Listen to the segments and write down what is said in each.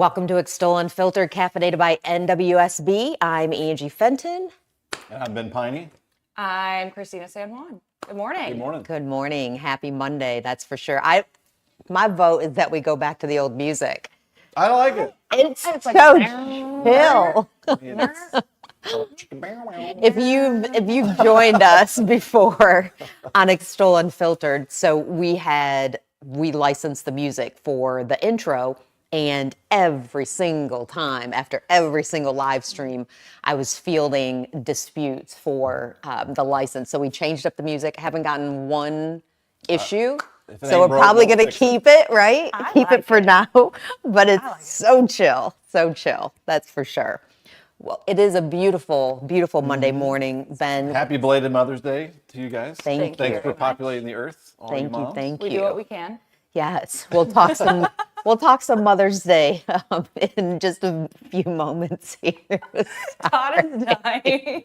Welcome to EXTOL Unfiltered, caffeinated by NWSB. I'm Angie Fenton. And I'm Ben Peine. I'm Christina Sanjuan. Good morning. Good morning. Good morning. Happy Monday, that's for sure. My vote is that we go back to the old music. I like it. It's like so chill. If you've joined us before on EXTOL Unfiltered, so we licensed the music for the intro, and every single time after every single live stream, I was fielding disputes for the license. So we changed up the music. Haven't gotten one issue. So we're probably going to keep it, right? Keep it for now. But it's so chill, that's for sure. Well, it is a beautiful, beautiful Monday morning, Ben. Happy belated Mother's Day to you guys. Thank you. Thanks for populating the earth. Thank you. We do what we can. Yes, we'll talk some Mother's Day in just a few moments here. Todd is dying.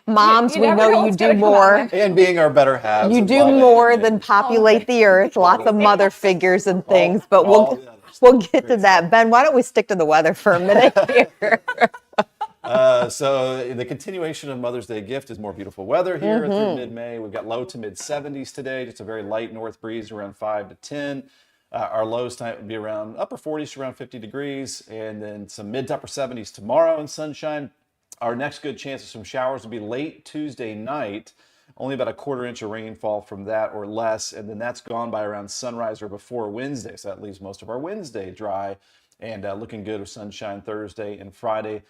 Moms, we know you do more. And being our better halves. You do more than populate the earth. Lots of mother figures and things, but we'll get to that. Ben, why don't we stick to the weather for a minute here? So the continuation of Mother's Day gift is more beautiful weather here through mid-May. We've got low to mid 70s today, just a very light north breeze around 5 to 10. Our lows tonight would be around upper 40s to around 50 degrees, and then some mid to upper 70s tomorrow in sunshine. Our next good chance of some showers will be late Tuesday night, only about a quarter inch of rainfall from that or less, and then that's gone by around sunrise or before Wednesday, so that leaves most of our Wednesday dry and looking good with sunshine Thursday and Friday.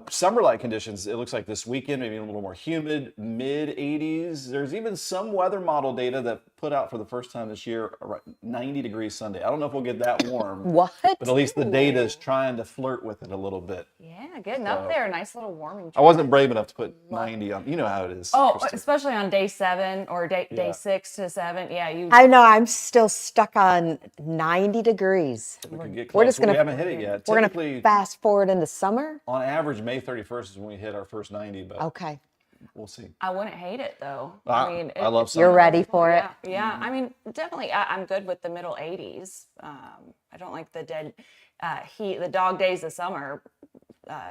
Summer-like conditions, it looks like this weekend, maybe a little more humid, mid-80s. There's even some weather model data that put out for the first time this year, 90 degrees Sunday. I don't know if we'll get that warm. What? But at least the data is trying to flirt with it a little bit. Yeah, getting up there. Nice little warming. I wasn't brave enough to put 90 on. You know how it is. Oh, Christine. especially on day 7 or day 6 to 7. Yeah, I know, I'm still stuck on 90 degrees. We can get We're close, just gonna, we haven't hit it yet. We're going Typically, to fast forward into summer? on average, May 31st is when we hit our first 90, but Okay. we'll see. I wouldn't hate it though. I love summer. You're ready for it? Yeah. I mean, definitely. I'm good with the middle 80s. I don't like the dead heat, the dog days of summer,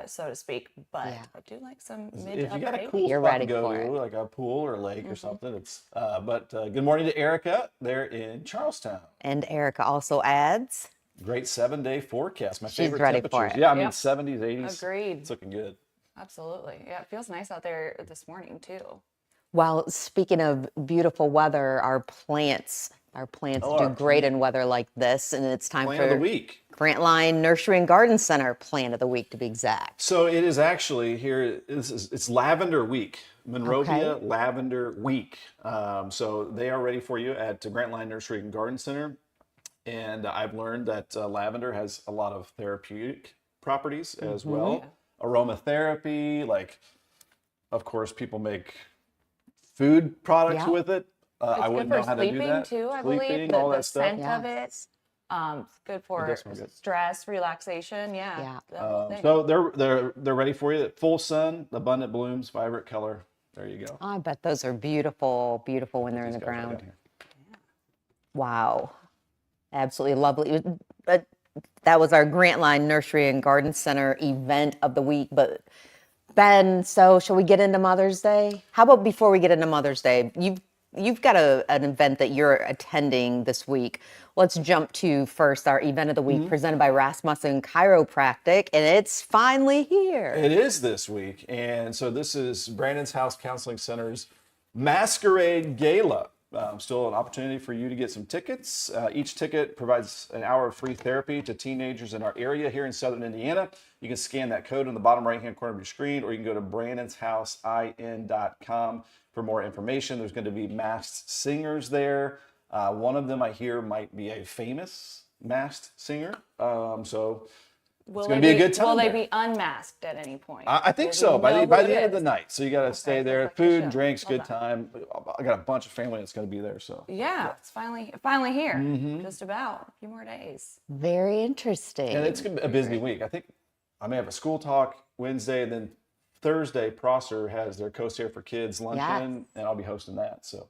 so to speak. But I do like some mid. If you got a 80s. cool You're spot ready to go for to, it. like a pool or a lake or something, it's. But good morning to Erica there in Charlestown. And Erica also adds. Great 7-day forecast. My favorite ready for temperatures. it. Yeah, I mean Yep. 70s, 80s. Agreed. It's looking good. Absolutely. Yeah, it feels nice out there this morning too. Well, speaking of beautiful weather, our plants do great in weather like this, and it's time Plant for of the week. Grantline Nursery and Garden Center Plant of the Week to be exact. So it is actually here. It's Lavender Week, Monrovia Lavender Week. So they are ready for you at Grantline Nursery and Garden Center. And I've learned that lavender has a lot of therapeutic properties as well. Aromatherapy, like, of course, people make food products with it. I wouldn't know how to do that. Too, I Sleeping, believe. all The that stuff. scent of it. It's good for does smell good. stress, relaxation. Yeah. the whole thing. So they're ready for you. Full sun, abundant blooms, vibrant color. There you go. I bet those are beautiful, beautiful when they're in the These guys right ground. down here. Wow. Absolutely lovely. But that was our Grantline Nursery and Garden Center event of the week. But Ben, so shall we get into Mother's Day? How about before we get into Mother's Day, you've got an event that you're attending this week. Let's jump to first our event of the week presented by Rasmussen Chiropractic, and it's finally here. It is this week. And so this is Brandon's House Counseling Center's Masquerade Gala. Still an opportunity for you to get some tickets. Each ticket provides an hour of free therapy to teenagers in our area here in Southern Indiana. You can scan that code in the bottom right-hand corner of your screen, or you can go to brandonshousein.com for more information. There's going to be masked singers there. One of them I hear might be a famous masked singer. So it's going to be a good time. Will they there. be unmasked at any point? I think so. By the end of the night. So you got to stay there. like Food, show. drinks, Love good that. time. I got a bunch of family that's going to be there. So Yeah, it's finally here. Just about a few more days. Very interesting. and it's going to be a busy week. I think I may have a school talk Wednesday, and then Thursday Prosser has their Coast Here for Kids luncheon, and I'll be hosting that. So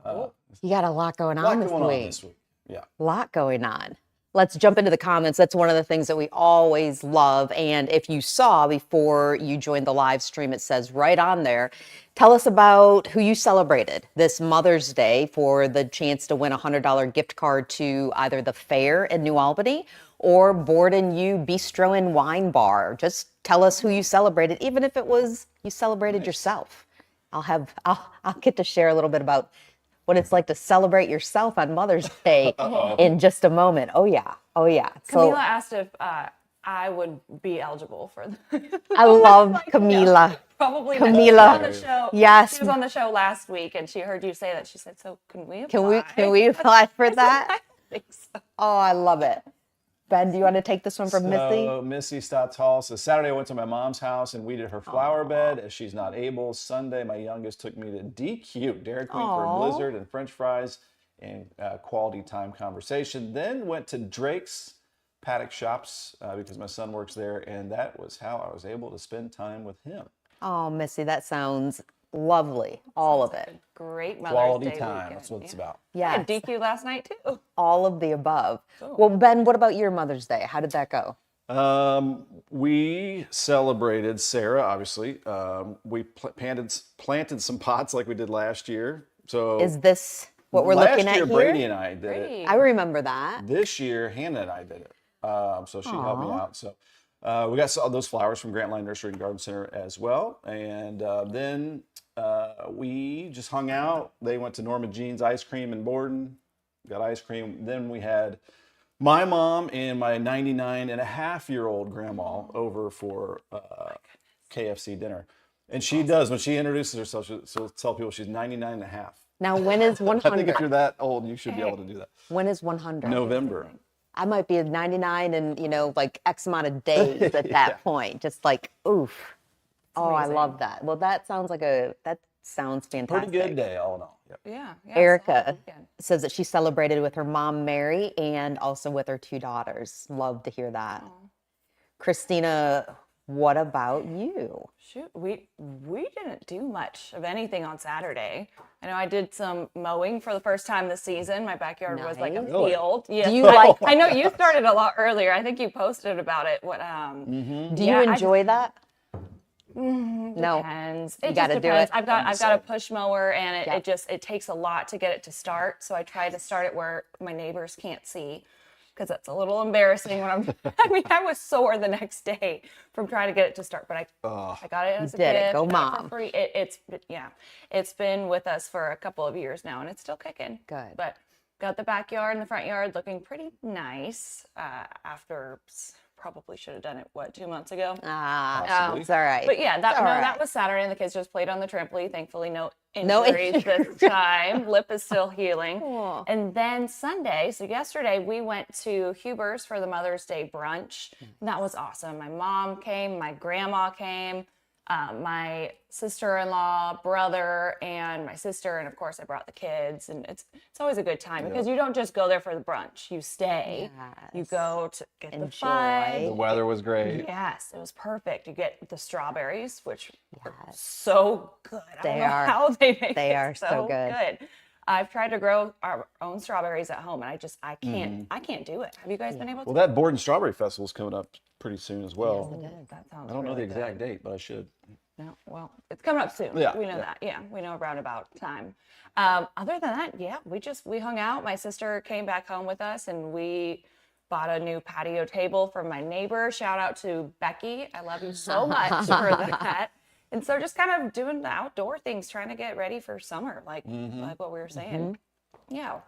You got a lot going a lot on going on this week. this week. Yeah. A lot going on. Let's jump into the comments. That's one of the things that we always love. And if you saw before you joined the live stream, it says right on there, tell us about who you celebrated this Mother's Day for the chance to win a $100 gift card to either the fair in New Albany or Board and You Bistro and Wine Bar. Just tell us who you celebrated, even if it was you celebrated yourself. I'll get to share a little bit about what it's like to celebrate yourself on Mother's Day in just a moment. Oh yeah. Camila asked if I would be eligible for I love Camila. Probably Camila. She was on the show. Yes. She was on the show last week and she heard you say that. She said, so can we Can apply? we apply for that? I think so. Oh, I love it. Ben, do you want to take this one from Missy? So Missy Statal says, Saturday I went to my mom's house and weeded her flower bed as she's not able. Sunday, my youngest took me to DQ, Dairy Queen for a blizzard and French fries and quality time conversation. Then went to Drake's Paddock Shops because my son works there, and that was how I was able to spend time with him. Oh, Missy, that sounds lovely. All of it. Great Mother's Quality Day time, weekend. that's what it's about. I Yeah. had DQ last night too. All of the above. Well, Ben, what about your Mother's Day? How did that go? We celebrated Sarah, obviously. We planted some pots like we did last year. So Is this what we're looking at last year, here? Brady and I did it. Great. I remember that. This year, Hannah and I did it. So she helped me out. So we got those flowers from Grantline Nursery and Garden Center as well. And then we just hung out. They went to Norma Jean's Ice Cream in Borden, got ice cream. Then we had my mom and my 99-and-a-half-year-old grandma over for KFC dinner. And she does, when she introduces herself, she'll tell people she's 99 and a half. Now, when is I think if 100? you're that old, you should be able to do that. When is 100? November. I might be at 99 and, like X amount of days at that point. Just like, oof. Oh, I amazing. love that. Well, that sounds that sounds fantastic. Pretty good day, all in all. Yep. Yeah. Erica solid weekend. says that she celebrated with her mom, Mary, and also with her 2 daughters. Love to hear that. Christina, what about you? Shoot, we didn't do much of anything on Saturday. I know I did some mowing for the first time this season. My backyard was like a Nice. Really? field. Yes, Do you like- I know you started a lot earlier. I think you posted about it. What? Do you enjoy that? No. Depends. You It gotta just do depends. it. I've got a push mower, and Yeah. it takes a lot to get it to start. So I try to start it where my neighbors can't see, because that's a little embarrassing when I'm. I mean, I was sore the next day from trying to get it to start, but I got it as a did it. gift. Go got it for mom. free. It's been with us for a couple of years now, and it's still kicking. Good. But got the backyard and the front yard looking pretty nice. Probably should have done it 2 months ago. Possibly. It's all right. But yeah, It's all right. that was Saturday, and the kids just played on the trampoline. Thankfully, no No injuries this time. Lip is still healing. Aw. And then Sunday, so yesterday, we went to Huber's for the Mother's Day brunch. And that was awesome. My mom came, my grandma came, my sister-in-law, brother, and my sister, and of course I brought the kids. And it's always a good time because you don't just go there for the brunch. You stay. You Yes. go to get the Enjoy. fun. The weather was great. Yes, it was perfect. You get the strawberries, which are so good. I They don't know are. how they make They it are so good. I've tried to grow our own strawberries at home, and I can't do it. Have you guys been able to? Well, that Borden Strawberry Festival is coming up pretty soon as well. That sounds. I don't know the really exact good. date, but I should. No, well, it's coming up soon. Yeah, We know yeah. that. Yeah, we know around about time. Other than that, yeah, we hung out. My sister came back home with us, and we bought a new patio table from my neighbor. Shout out to Becky. I love you so much for that. And so just kind of doing the outdoor things, trying to get ready for summer, like what we were saying. Yeah.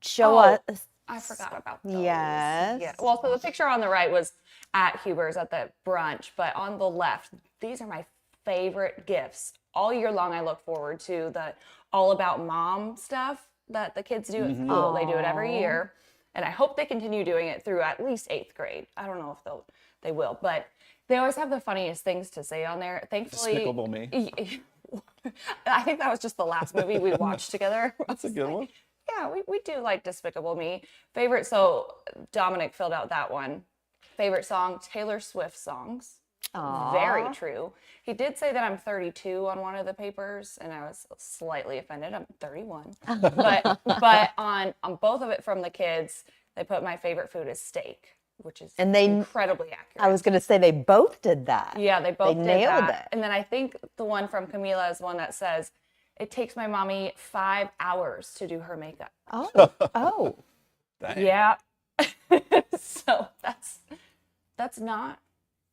Show Oh, us. I forgot about those. Yes. Yeah. Well, so the picture on the right was at Huber's at the brunch, but on the left, these are my favorite gifts. All year long, I look forward to the All About Mom stuff that the kids do at school. They do it every year, and I hope they continue doing it through at least 8th grade. I don't know if they will, but they always have the funniest things to say on there. Thankfully, Despicable Me. I think that was just the last movie we watched together. That's a good one. Yeah, we do like Despicable Me. Favorite, so Dominic filled out that one. Favorite song, Taylor Swift songs. Aw. Very true. He did say that I'm 32 on one of the papers, and I was slightly offended. I'm 31. But on both of it from the kids, They put my favorite food is steak, which is And they- incredibly accurate. I was going to say they both did that. Yeah, they both did nailed that. it. And then I think the one from Camila is one that says, it takes my mommy 5 hours to do her makeup. Oh, oh. Yeah. So that's not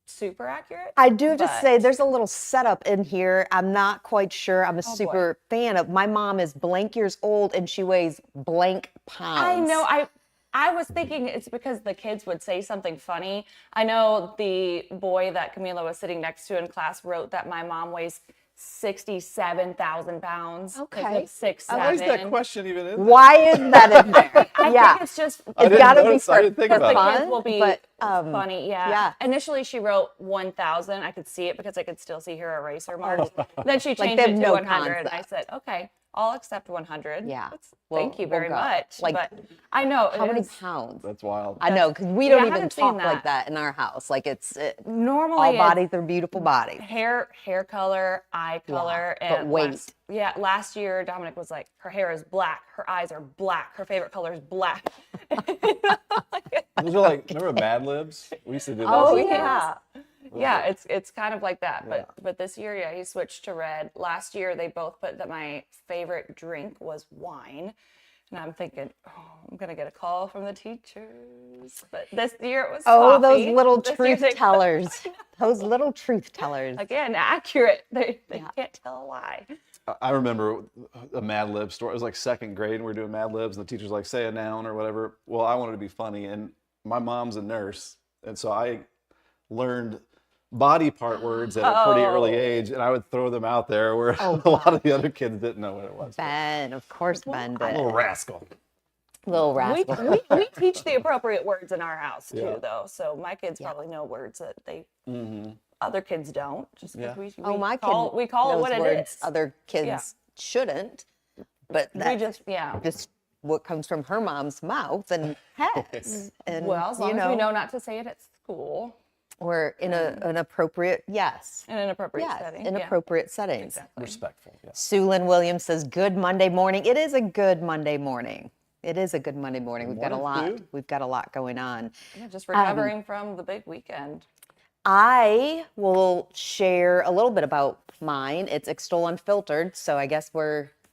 super accurate. I do have to but- say there's a little setup in here. I'm not quite sure I'm a boy. super fan of. My mom is blank years old and she weighs blank pounds. I know. I was thinking it's because the kids would say something funny. I know the boy that Camila was sitting next to in class wrote that my mom weighs 67,000 pounds. Okay. 6'7". Why is that question even in there? Why is that in there? I yeah. think it's just I It's didn't gotta be notice. I for- didn't think because the about it. kids will be but, funny. Yeah. yeah. Initially, she wrote 1,000. I could see it because I could still see her eraser marks. Then she Like, changed they it have to no 100. And I concept. said, okay, I'll accept 100. Yeah. Thank you We'll very go. much. Like, but I know. How it many is- pounds? That's wild. I know, because we Yeah, I don't even haven't seen talk that. like that in our house. Like Normally, all it's bodies are beautiful bodies. hair color, eye color, but and weight. last year Dominic was like, her hair is black, her eyes are black, her favorite color is black. Those are like, remember Mad Libs? We used to do those. Oh, as kids. yeah. Yeah, it's kind of like that. But this year, yeah, he switched to red. Last year they both put that my favorite drink was wine. And I'm thinking, oh, I'm gonna get a call from the teachers. But this year it was Oh, coffee. those little This year truth they- tellers. Those little truth tellers. Again, accurate. They can't tell a lie. I remember a Mad Lib story. It was like second grade, and we were doing Mad Libs, and the teacher's like, say a noun or whatever. Well, I wanted to be funny, and my mom's a nurse, and so I learned body part words at a pretty early age, and I would throw them out there where a lot of the other kids didn't know what it was. Ben, of course Ben did. Little rascal. Little We, rascal. we teach the appropriate words in our house too, Yeah. though. So my kids probably know words that they other kids don't. Just because Yeah. we Oh, my call, kid we call it knows what it words is. other kids Yeah. shouldn't. But We that's just just what comes from her mom's mouth and has. And well, as long as we know not to say it at school or in an appropriate yes. in an appropriate Yes, setting. in yeah. appropriate settings. Exactly. Respectful. Yes. Sue Lynn Williams says, "Good Monday morning." It is a good Monday morning. It is a good Monday morning. We've got a lot. morning, Sue. We've got a lot going on. Yeah, just recovering from the big weekend. I will share a little bit about mine. It's EXTOL Unfiltered, so I guess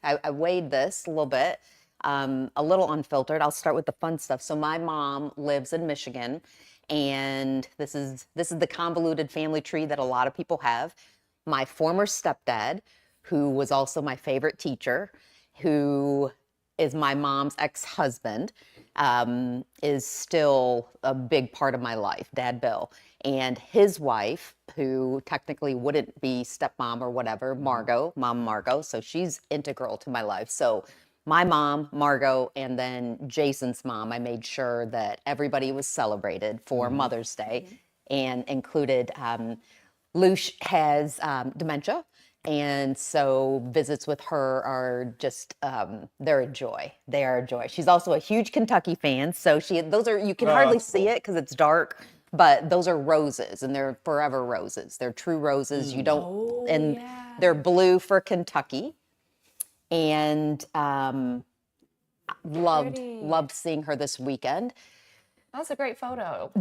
I weighed this a little bit, a little unfiltered. I'll start with the fun stuff. So my mom lives in Michigan, and this is the convoluted family tree that a lot of people have. My former stepdad, who was also my favorite teacher, who is my mom's ex-husband, is still a big part of my life, Dad Bill. And his wife, who technically wouldn't be stepmom or whatever, Mom Margot, so she's integral to my life. So my mom, Margot, and then Jason's mom, I made sure that everybody was celebrated for Mother's Day, and included Luce has dementia. And so visits with her are just, they're a joy. They are a joy. She's also a huge Kentucky fan. So you can hardly that's see it because it's dark, but those are roses and they're forever roses. They're true roses. You don't, and they're blue for Kentucky. And loved seeing her this weekend. That's a great photo.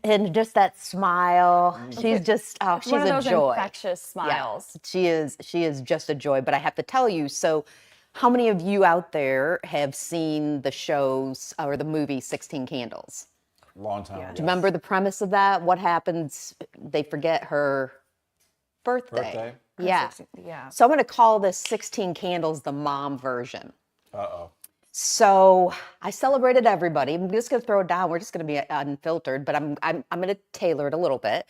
And just that smile. She's just, she's One of a those joy. infectious smiles. Yeah, she is just a joy. But I have to tell you, so how many of you out there have seen the shows or the movie 16 Candles? Long time ago. Do you remember the premise of that? What happens? They forget her birthday. Yeah. Yeah. So I'm going to call this 16 Candles the mom version. Uh-oh. So I celebrated everybody. I'm just going to throw it down. We're just going to be unfiltered, but I'm going to tailor it a little bit.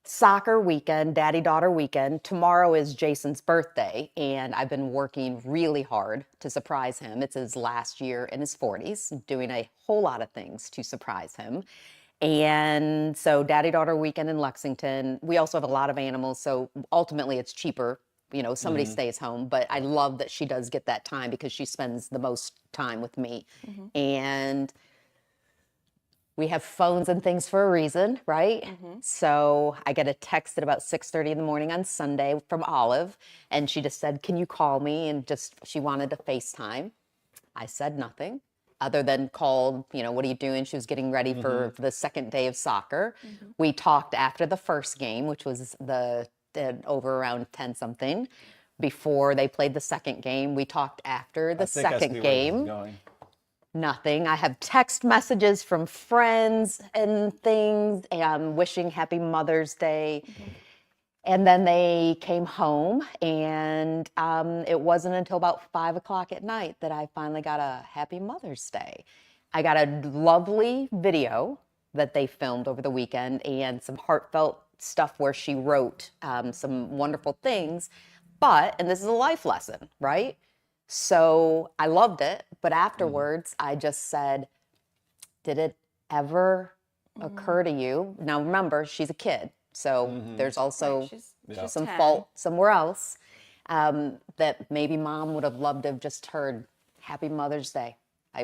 Soccer weekend, daddy-daughter weekend. Tomorrow is Jason's birthday, and I've been working really hard to surprise him. It's his last year in his 40s, doing a whole lot of things to surprise him. And so daddy-daughter weekend in Lexington. We also have a lot of animals, so ultimately it's cheaper. Somebody stays home, but I love that she does get that time because she spends the most time with me. And we have phones and things for a reason, right? So I get a text at about 6:30 in the morning on Sunday from Olive, and she just said, "Can you call me?" And she wanted to FaceTime. I said nothing. other than called, what are you doing? She was getting ready for the second day of soccer. We talked after the first game, which was the over around 10 something. Before they played the second game, we talked after the I think I see second where this is game. going. Nothing. I have text messages from friends and things and wishing happy Mother's Day. And then they came home, and it wasn't until about 5 o'clock at night that I finally got a happy Mother's Day. I got a lovely video that they filmed over the weekend and some heartfelt stuff where she wrote some wonderful things. But, and this is a life lesson, right? So I loved it. But afterwards, I just said, did it ever occur to you? Now, remember, she's a kid. So there's also She's some 10. fault somewhere else that maybe mom would have loved to have just heard Happy Mother's Day.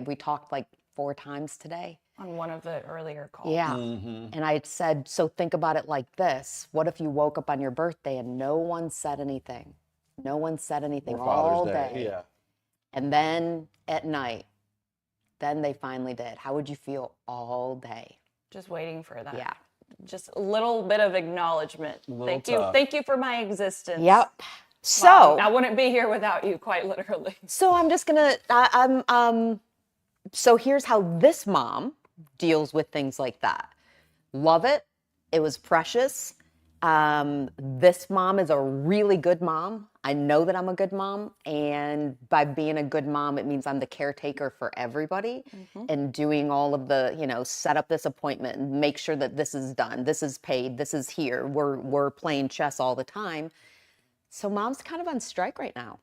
We talked like 4 times today. On one of the earlier calls. Yeah. And I said, so think about it like this. What if you woke up on your birthday and no one said anything? No one said anything Or all Father's day. Day. Yeah. And then at night, then they finally did. How would you feel all day? Just waiting for that. Yeah. Just a little bit of acknowledgement. Thank you. tough. Thank you for my existence. Yep. So Wow. I wouldn't be here without you, quite literally. So I'm just gonna, so here's how this mom deals with things like that. Love it. It was precious. This mom is a really good mom. I know that I'm a good mom. And by being a good mom, it means I'm the caretaker for everybody and doing all of the, set up this appointment and make sure that this is done. This is paid. This is here. We're playing chess all the time. So mom's kind of on strike right now.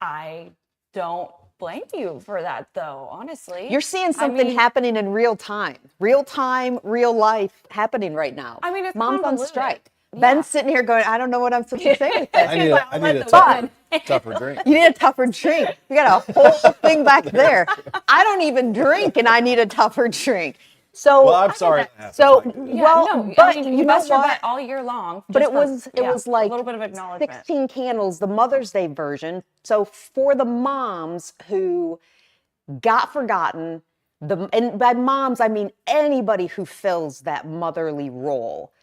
I don't blame you for that, though, honestly. You're seeing something happening in real time, real life happening right now. I mean, it's mom's on convoluted. strike. Yeah. Ben's sitting here going, I don't know what I'm supposed to say with this. I need a tougher drink. You need a tougher drink. You got a whole thing back there. I don't even drink, and I need a tougher drink. So, Well, I'm sorry. that happened. so Yeah, well, no, but I mean, you know bust your what? butt all year long. But just it was like a little bit of acknowledgement. 16 candles, the Mother's Day version. So for the moms who got forgotten, and by moms, I mean anybody who fills that motherly role,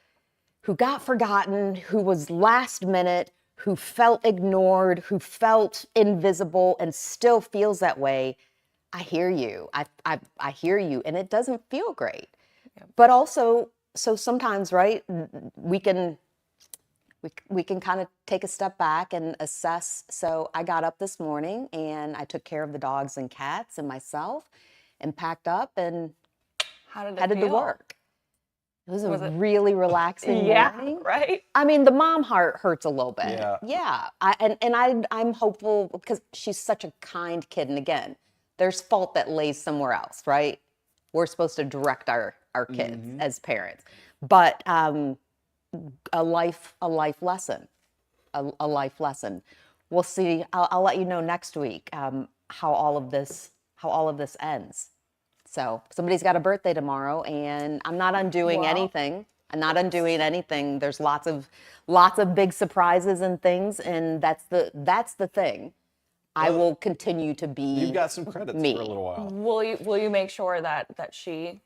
who got forgotten, who was last minute, who felt ignored, who felt invisible and still feels that way. I hear you. I hear you. And it doesn't feel great. Yep. But also, so sometimes, right, we can kind of take a step back and assess. So I got up this morning and I took care of the dogs and cats and myself and packed up and headed to work. It was a really relaxing morning. Right? I mean, the mom heart hurts a little bit. Yeah. I'm hopeful because she's such a kind kid. And again, there's fault that lays somewhere else, right? We're supposed to direct our kids as parents. But a life lesson, a life lesson. We'll see. I'll let you know next week how all of this ends. So somebody's got a birthday tomorrow, and I'm not undoing anything. I'm not undoing anything. There's lots of big surprises and things, and that's the thing. I will continue to be. You've got some credits me. for a little while. Will you make sure that she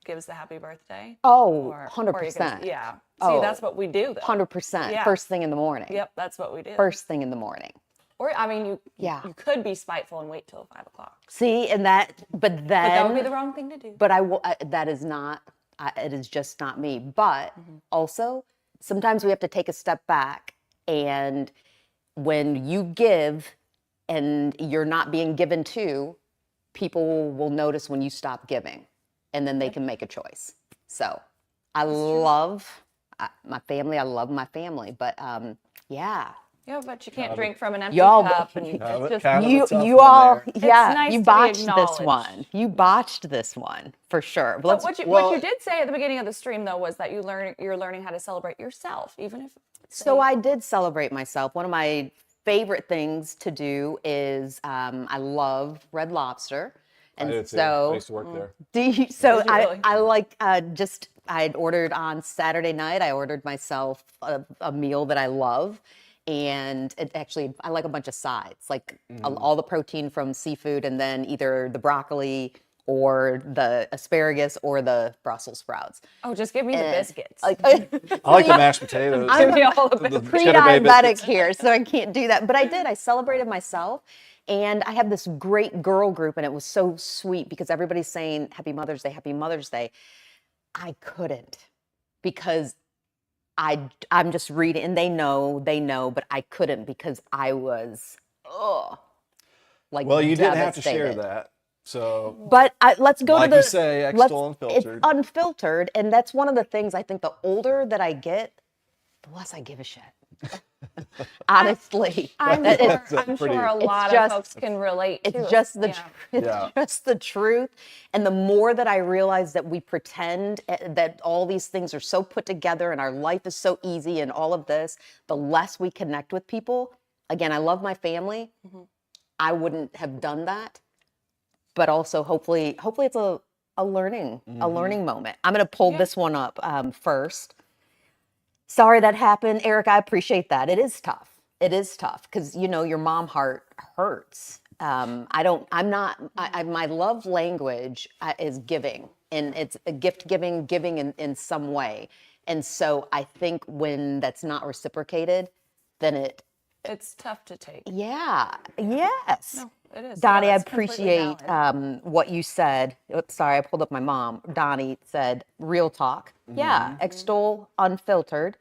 gives the happy birthday? Oh, Or 100%. Yeah. See, Oh, that's what we do, though. 100%. Yeah. First thing in the morning. Yep, that's what we do. First thing in the morning. Or, I mean, you could be spiteful and wait till 5 o'clock. See, and but then. But that would be the wrong thing to do. But that is not, it is just not me. But also, sometimes we have to take a step back. And when you give and you're not being given to, people will notice when you stop giving. And then they can make a choice. So I love my family. I love my family. But yeah. Yeah, but you can't drink from an empty Y'all- cup. And it's just, You all, yeah, nice you to be botched this acknowledged. one. You botched this one for sure. but what you did say at the beginning of the stream, though, was that you're learning how to celebrate yourself, even if. So I did celebrate myself. One of my favorite things to do is I love Red Lobster. And I did too. so I used to work there. Did you really? I like I had ordered on Saturday night. I ordered myself a meal that I love, and it actually, I like a bunch of sides, like all the protein from seafood, and then either the broccoli or the asparagus or the Brussels sprouts. Oh, just give me the biscuits. Like, I like the mashed potatoes. Give me all of the it. Cheddar Bay pre-diabetic biscuits. here, so I can't do that. But I did. I celebrated myself, and I have this great girl group, and it was so sweet because everybody's saying Happy Mother's Day, Happy Mother's Day. I couldn't because I'm just reading, and they know, but I couldn't because I was like Well, you didn't have to share devastated. that. So But let's go Like to you the say, let's- EXTOL It's Unfiltered. unfiltered, and that's one of the things I think the older that I get, the less I give a shit. Honestly, I'm That- sure, That's I'm pretty- sure a It's lot just- of folks can relate to it's it. just the Yeah. it's Yeah. just the truth. And the more that I realize that we pretend that all these things are so put together and our life is so easy and all of this, the less we connect with people. Again, I love my family. I wouldn't have done that, but also hopefully it's a learning moment. I'm going to pull this one up first. Sorry that happened, Eric. I appreciate that. It is tough. It is tough because your mom heart hurts. My love language is giving, and it's a gift giving in some way. And so I think when that's not reciprocated, then It's tough to take. yes. No, it is. Donnie, No, I that's completely appreciate valid. what you said. Oops, sorry, I pulled up my mom. Donnie said, real talk. Yeah, extol unfiltered.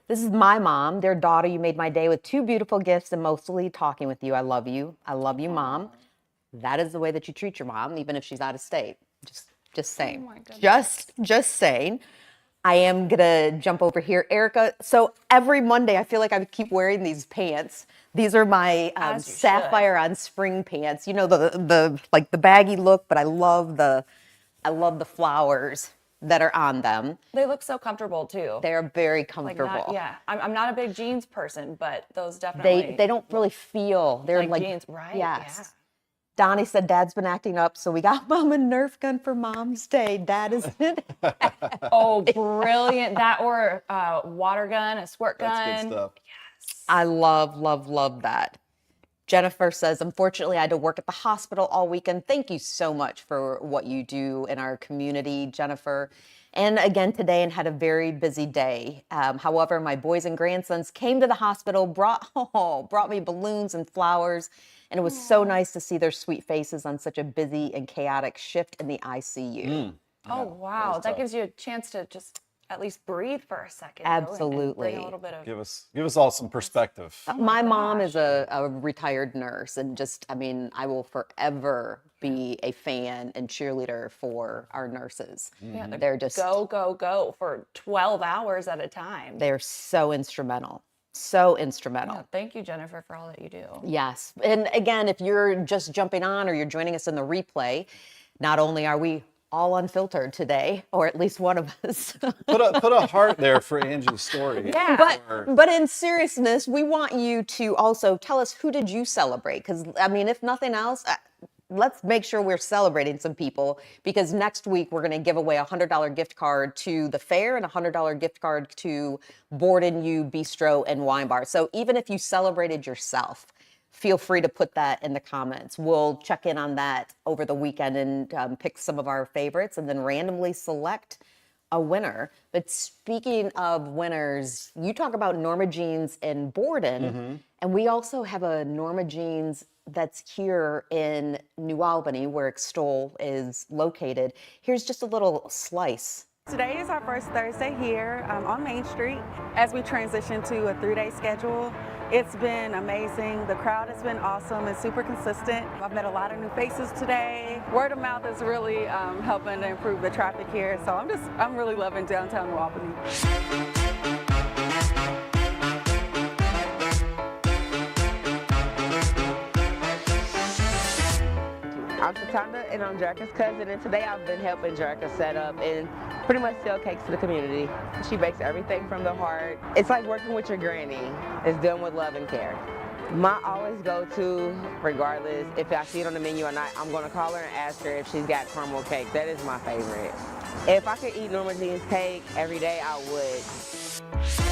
This is my mom, their daughter. You made my day with 2 beautiful gifts and mostly talking with you. I love you. I love you, Mom. That is the way that you treat your mom, even if she's out of state. Just saying. my goodness. Just saying. I am gonna jump over here, Erica. So every Monday, I feel like I keep wearing these pants. These are my As you should. sapphire on spring pants. The like the baggy look, but I love the flowers that are on them. They look so comfortable too. They are very Like comfortable. I'm not a big jeans person, but those definitely. They don't really feel. They're like like jeans, right? Yes. Yeah. Donnie said Dad's been acting up, so we got Mom a Nerf gun for Mom's Day. Dad is Oh, brilliant! That or a water gun, a squirt gun. That's good stuff. I love that. Jennifer says, unfortunately, I had to work at the hospital all weekend. Thank you so much for what you do in our community, Jennifer. And again today, and had a very busy day. However, my boys and grandsons came to the hospital, brought me balloons and flowers. And it was so nice to see their sweet faces on such a busy and chaotic shift in the ICU. Oh wow, that tough. gives you a chance to just at least breathe for a second. though, and Absolutely. bring a little bit of. Give us all some perspective. My mom is a retired nurse, and I will forever be a fan and cheerleader for our nurses. Yeah, They're just go for 12 hours at a time. they're so instrumental. So instrumental. Yeah, thank you, Jennifer, for all that you do. Yes. And again, if you're just jumping on or you're joining us in the replay, not only are we all unfiltered today, or at least one of us. Put a heart there for Angie's story. Yeah. But in seriousness, we want you to also tell us, who did you celebrate? Because if nothing else, let's make sure we're celebrating some people, because next week we're going to give away a $100 gift card to the fair and a $100 gift card to Board and You Bistro and Wine Bar. So even if you celebrated yourself, feel free to put that in the comments. We'll check in on that over the weekend and pick some of our favorites and then randomly select a winner. But speaking of winners, you talk about Norma Jeans in Borden, and we also have a Norma Jeans that's here in New Albany, where Extol is located. Here's just a little slice. Today is our first Thursday here on Main Street as we transition to a 3-day schedule. It's been amazing. The crowd has been awesome and super consistent. I've met a lot of new faces today. Word of mouth is really helping to improve the traffic here. So I'm really loving downtown New Albany. I'm Shatanda, and I'm Jerica's cousin, and today I've been helping Jerica set up and pretty much sell cakes to the community. She bakes everything from the heart. It's like working with your granny. It's done with love and care. My always go-to, regardless if I see it on the menu or not, I'm going to call her and ask her if she's got caramel cake. That is my favorite. If I could eat Norma Jean's cake every day, I would.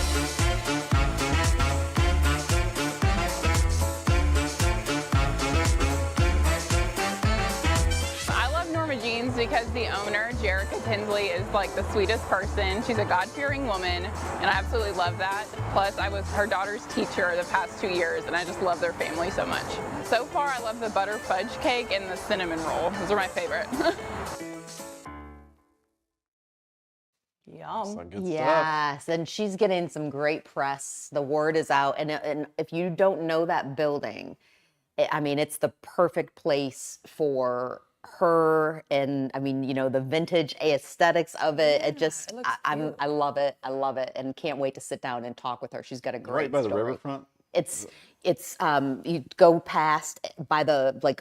the owner, Jerica Tinsley, is like the sweetest person. She's a God-fearing woman, and I absolutely love that. Plus, I was her daughter's teacher the past 2 years, and I just love their family so much. So far, I love the butter fudge cake and the cinnamon roll. Those are my favorite. Yum. Some good stuff. Yes, and she's getting some great press. The word is out, and if you don't know that building, I mean, it's the perfect place for her. And I mean, the vintage aesthetics of it. It just, it looks I love it. I love it, and can't wait to sit down and talk with her. She's got a great Right by the story. riverfront. It's you go past by the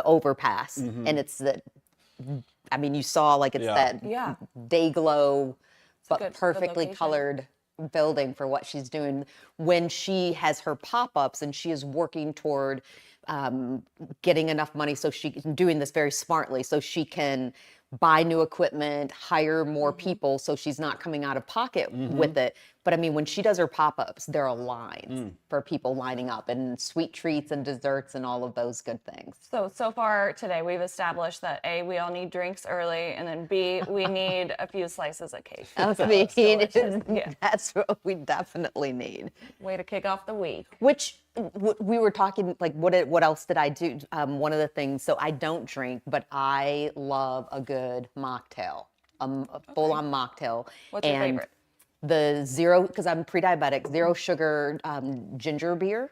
overpass, and it's I mean, you saw it's that Yeah. day glow, but good perfectly location. colored building for what she's doing when she has her pop-ups, and she is working toward getting enough money so she can doing this very smartly so she can buy new equipment, hire more people, so she's not coming out of pocket with it. But I mean, when she does her pop-ups, there are lines for people lining up, and sweet treats and desserts and all of those good things. So far today, we've established that A, we all need drinks early, and then B, we need a few slices of cake. That's what we definitely need. Way to kick off the week. Which we were talking, what else did I do? One of the things, so I don't drink, but I love a good mocktail, a full-on mocktail. What's your favorite? The zero, because I'm pre-diabetic, zero sugar ginger beer.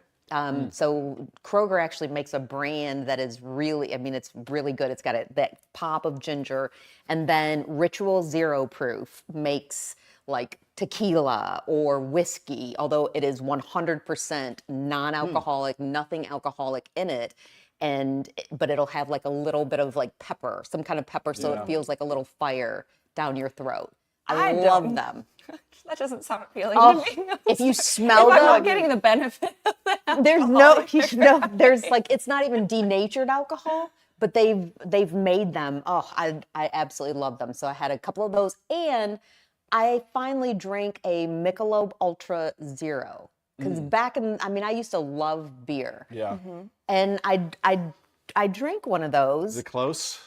So Kroger actually makes a brand that is really, I mean, it's really good. It's got that pop of ginger. And then Ritual Zero Proof makes tequila or whiskey, although it is 100% non-alcoholic, nothing alcoholic in it. But it'll have a little bit of pepper, some kind of pepper, so it feels like a little fire down your throat. I love them. That doesn't sound appealing Oh, to me. if you smell I'm not them, getting the benefit of that. there's there's it's not even denatured alcohol, but they've made them. Oh, I absolutely love them. So I had a couple of those, and I finally drank a Michelob Ultra Zero, because I used to love beer. Yeah. And I drank one of those. Is it close?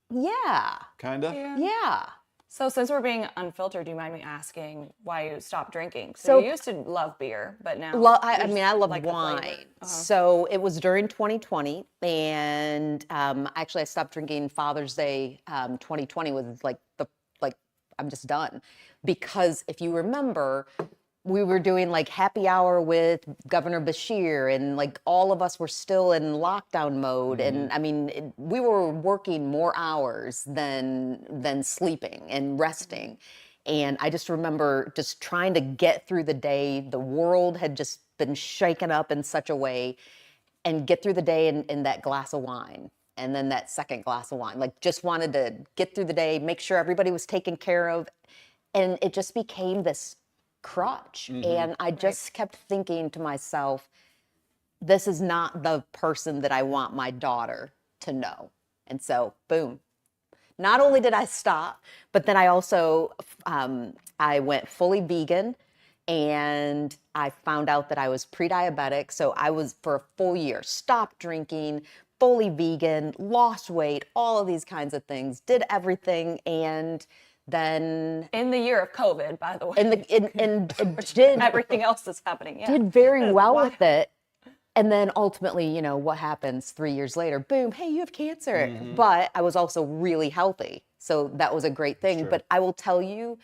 Yeah. Kinda. Yeah. So since we're being unfiltered, do you mind me asking why you stopped drinking? So- You used to love beer, but now I love like the flavor. wine. So it was during 2020, and actually I stopped drinking Father's Day. 2020 was I'm just done, because if you remember, we were doing happy hour with Governor Bashir, and all of us were still in lockdown mode. And I mean, we were working more hours than sleeping and resting. And I just remember just trying to get through the day. The world had just been shaken up in such a way, and get through the day in that glass of wine. And then that second glass of wine, just wanted to get through the day, make sure everybody was taken care of. And it just became this crutch. And I just kept thinking to myself, this is not the person that I want my daughter to know. And so, boom. Not only did I stop, but then I also, I went fully vegan, and I found out that I was pre-diabetic. So I was, for a full year, stopped drinking, fully vegan, lost weight, all of these kinds of things, did everything. And then In the year of COVID, by the way. and did Everything else that's happening. Yeah. did very well with it. And then ultimately, what happens 3 years later? Boom, hey, you have cancer. But I was also really healthy. So that was a great thing. Sure. But I will tell you,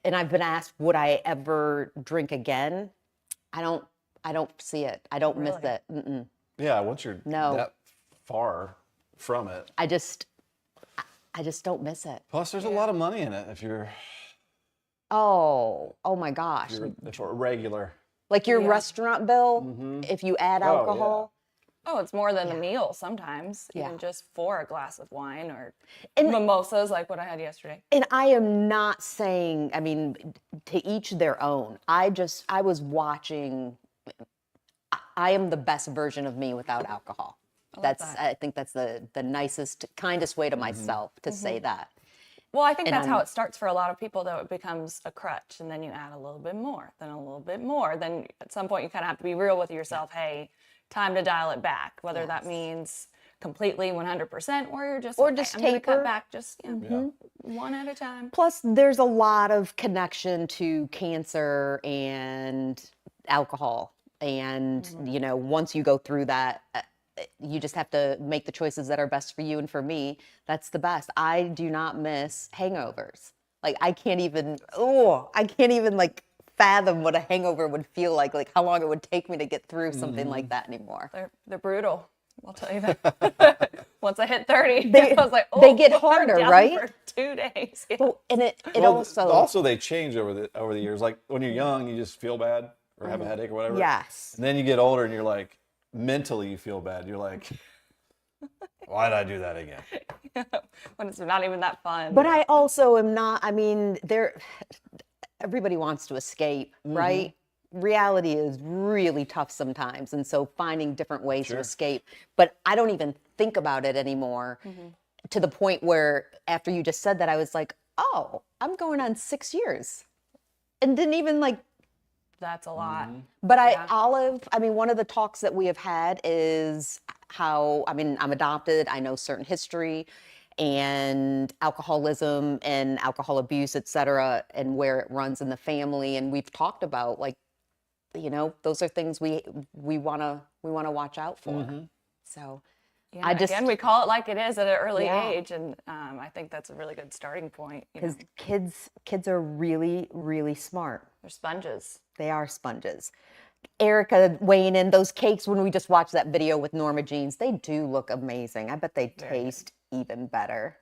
and I've been asked, would I ever drink again? I don't see it. I don't miss it. Mm-mm. Yeah. Once you're No. that far from it. I just don't miss it. Plus, there's a lot of money in it if you're Oh my gosh. if you're regular. Your restaurant bill, if you add Oh, yeah. alcohol. Oh, it's more than a meal sometimes, Yeah. even just for a glass of wine or mimosas like what I had yesterday. And I am not saying, I mean, to each their own. I was watching, I am the best version of me without alcohol. I think that's the nicest, kindest way to myself to say that. Well, I think And that's how I'm- it starts for a lot of people, though. It becomes a crutch, and then you add a little bit more, then a little bit more. Then at some point, you kind of have to be real with yourself. Hey, time to dial it back, whether that means completely 100%, or you're just Or okay, just I'm gonna taper. cut back just one at a time. Plus, there's a lot of connection to cancer and alcohol. And, once you go through that, you just have to make the choices that are best for you. And for me, that's the best. I do not miss hangovers. Like, I can't even like fathom what a hangover would feel like how long it would take me to get through something like that anymore. They're brutal. I'll tell you that. Once I hit 30, I was like, oh, they get I'm harder, down right? For 2 days. Yeah. Well, and it Well, also they change over the years. Like when you're young, you just feel bad or have a headache or whatever. yes. And then you get older and you're like, mentally you feel bad. You're like, why did I do that again? When it's not even that fun. But I also am not, I mean, everybody wants to escape, right? Reality is really tough sometimes. And so finding different ways to escape. But I don't even think about it anymore to the point where after you just said that, I was like, oh, I'm going on 6 years. And didn't even that's a lot. But I mean, one of the talks that we have had is how, I mean, I'm adopted, I know certain history and alcoholism and alcohol abuse, et cetera, and where it runs in the family. And we've talked about those are things we want to watch out for. So Yeah, again, we call it like it is at an early age, and I think that's a really good starting point. Because kids are really, really smart. They're sponges. They are sponges. Erica weighing in, those cakes, when we just watched that video with Norma Jeans, they do look amazing. I bet they taste even better.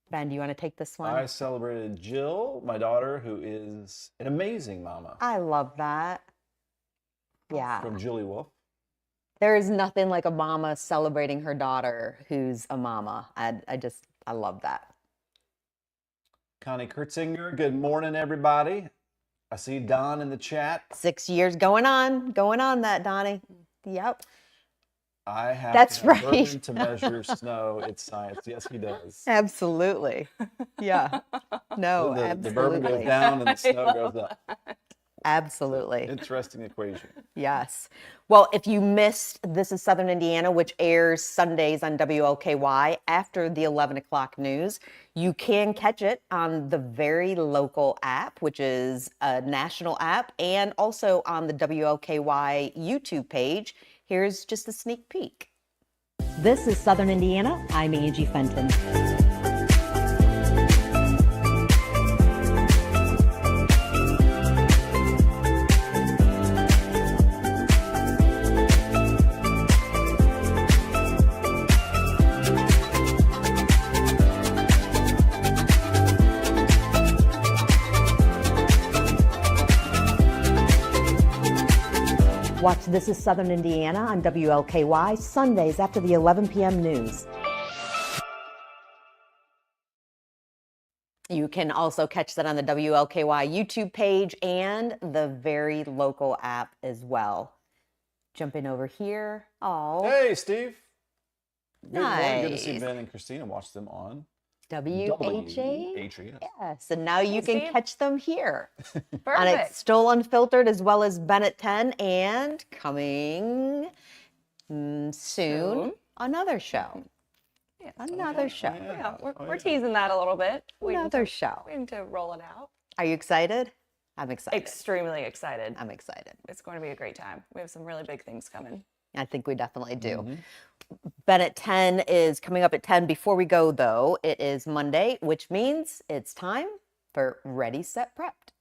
Ben, do you want to take this one? I celebrated Jill, my daughter, who is an amazing mama. I love that. Yeah. From Julie Wolf. There is nothing like a mama celebrating her daughter who's a mama. I love that. Connie Kurtzinger, good morning, everybody. I see Don in the chat. 6 years going on that, Donnie. Yep. I have That's to have right. bourbon to measure snow. It's science. Yes, he does. Absolutely. Yeah. No, The bourbon goes absolutely. down and the snow goes up. Absolutely. Interesting equation. Yes. Well, if you missed This is Southern Indiana, which airs Sundays on WLKY after the 11 o'clock news, you can catch it on the Very Local app, which is a national app, and also on the WLKY YouTube page. Here's just a sneak peek. This is Southern Indiana. I'm Angie Fenton. Watch This is Southern Indiana on WLKY Sundays after the 11 p.m. news. You can also catch that on the WLKY YouTube page and the Very Local app as well. Jumping over here. Oh, Hey, Steve. Good morning. Good to see Nice. Ben and Christina. Watch them on WHA. WHA. Yes, and now you can Steve. catch them here on Perfect. EXTOL Unfiltered, as well as Ben at 10, and coming soon, another show. Yeah. Another show. Yeah, we're teasing that a little bit. Another show. Waiting to roll it out. Are you excited? I'm excited. Extremely excited. I'm excited. It's going to be a great time. We have some really big things coming. I think we definitely do. Ben at 10 is coming up at 10. Before we go, though, it is Monday, which means it's time for Ready, Set, Prepped.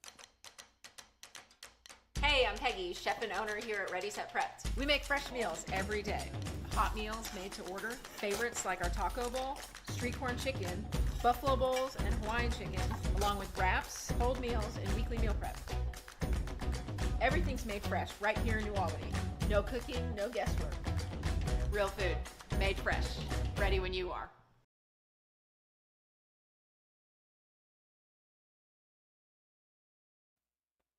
Hey, I'm Peggy, chef and owner here at Ready Set Prepped. We make fresh meals every day. Hot meals made to order, favorites like our taco bowl, street corn chicken, buffalo bowls, and Hawaiian chicken, along with wraps, cold meals, and weekly meal prep. Everything's made fresh right here in New Albany. No cooking, no guesswork. Real food, made fresh, ready when you are.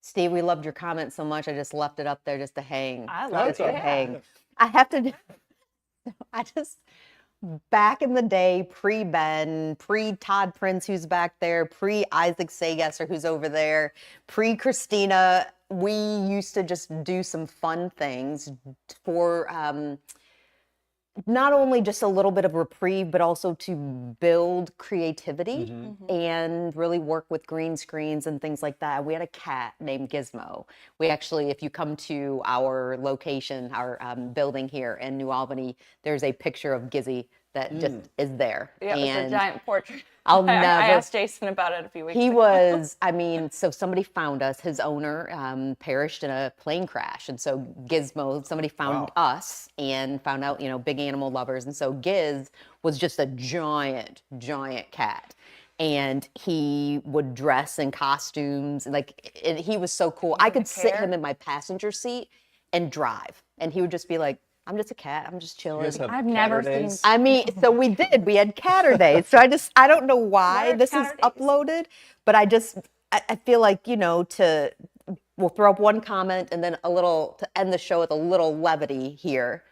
Steve, we loved your comment so much. I just left it up there just to hang. I love Just it. to Yeah. hang. I have to. I just back in the day, pre-Ben, pre-Todd Prince, who's back there, pre-Isaac Sagesser, who's over there, pre-Christina, we used to just do some fun things for not only just a little bit of reprieve, but also to build creativity and really work with green screens and things like that. We had a cat named Gizmo. We actually, if you come to our location, our building here in New Albany, there's a picture of Gizzy that just is there. Yeah, it's a And giant portrait. I'll I never- asked Jason about it a few weeks he ago. was, I mean, so somebody found us. His owner perished in a plane crash. And so Gizmo, somebody found us and found out, you know, big animal lovers. And so Giz was just a giant, giant cat. And he would dress in costumes. Like, and he was so cool. I could sit him in my passenger seat and drive. And he would just be like, I'm just a cat. I'm just chilling. I've never seen. I mean, so we did. We had Catter Days. So I don't know why this is Catter Days? uploaded, but I feel like, you know, we'll throw up one comment and then to end the show with a little levity here.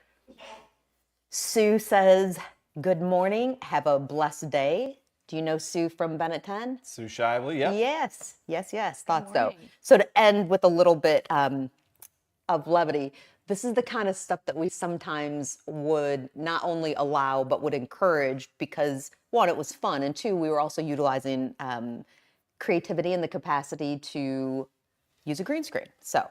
Sue says, good morning. Have a blessed day. Do you know Sue from Bennett 10? Sue Shively, yeah. Yes. Thought so. So to end with a little bit of levity, this is the kind of stuff that we sometimes would not only allow, but would encourage because, one, it was fun, and two, we were also utilizing creativity and the capacity to use a green screen. So.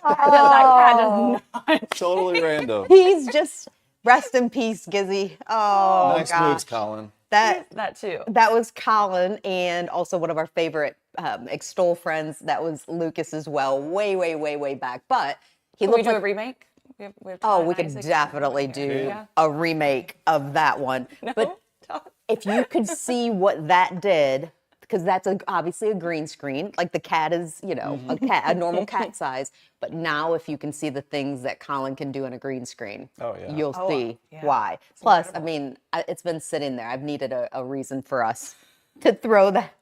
That cat does not. Totally random. He's just rest in peace, Gizzy. Oh, Nice gosh. moves, Colin. That too. That was Colin, and also one of our favorite Extol friends. That was Lucas as well, way back. But he Can we looks do like a remake? We have oh, Todd we and could Isaac. definitely do Yeah. a remake of that one. But if you could see what that did, because that's obviously a green screen, like the cat is, you know, a normal cat size. But now if you can see the things that Colin can do on a green screen, you'll see why. Plus, I mean, it's been sitting there. I've needed a reason for us to throw that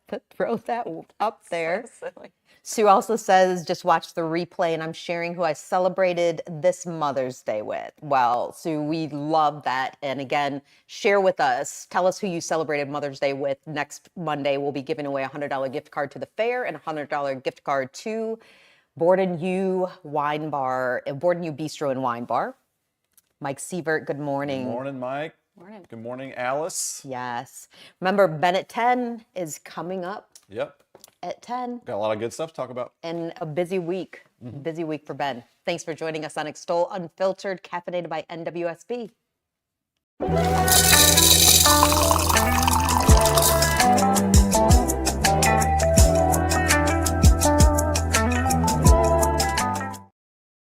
up there. So silly. Sue also says, just watch the replay, and I'm sharing who I celebrated this Mother's Day with. Well, Sue, we love that. And again, share with us. Tell us who you celebrated Mother's Day with. Next Monday, we'll be giving away a $100 gift card to the fair and a $100 gift card to Board and You Wine Bar, Board and You Bistro and Wine Bar. Mike Sievert, good morning. Good morning, Mike. Morning. Good morning, Alice. Yes. Remember, Bennett 10 is coming up Yep. at 10. Got a lot of good stuff to talk about. And a busy week for Ben. Thanks for joining us on Extol Unfiltered, caffeinated by NWSB.